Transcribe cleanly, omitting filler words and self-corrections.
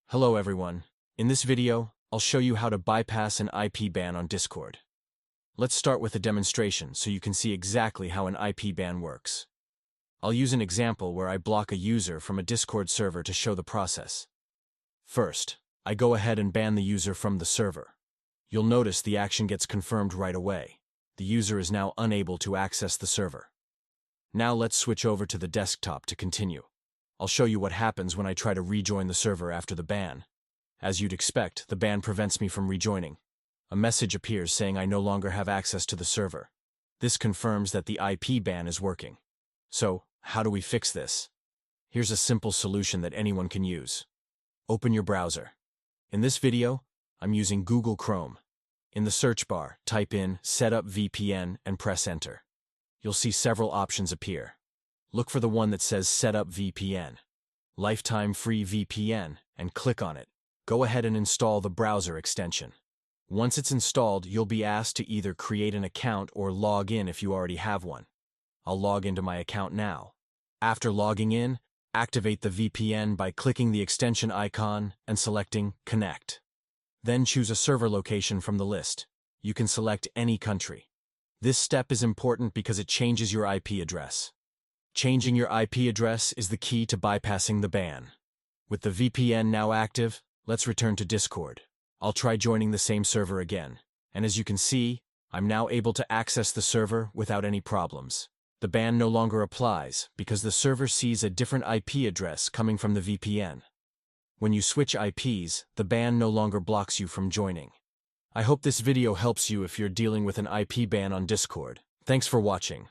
Hello everyone. In this video, I'll show you how to bypass an IP ban on Discord. Let's start with a demonstration so you can see exactly how an IP ban works. I'll use an example where I block a user from a Discord server to show the process. First, I go ahead and ban the user from the server. You'll notice the action gets confirmed right away. The user is now unable to access the server. Now let's switch over to the desktop to continue. I'll show you what happens when I try to rejoin the server after the ban. As you'd expect, the ban prevents me from rejoining. A message appears saying I no longer have access to the server. This confirms that the IP ban is working. So, how do we fix this? Here's a simple solution that anyone can use. Open your browser. In this video, I'm using Google Chrome. In the search bar, type in Setup VPN and press Enter. You'll see several options appear. Look for the one that says Setup VPN, Lifetime Free VPN, and click on it. Go ahead and install the browser extension. Once it's installed, you'll be asked to either create an account or log in if you already have one. I'll log into my account now. After logging in, activate the VPN by clicking the extension icon and selecting Connect. Then choose a server location from the list. You can select any country. This step is important because it changes your IP address. Changing your IP address is the key to bypassing the ban. With the VPN now active, let's return to Discord. I'll try joining the same server again. And as you can see, I'm now able to access the server without any problems. The ban no longer applies because the server sees a different IP address coming from the VPN. When you switch IPs, the ban no longer blocks you from joining. I hope this video helps you if you're dealing with an IP ban on Discord. Thanks for watching.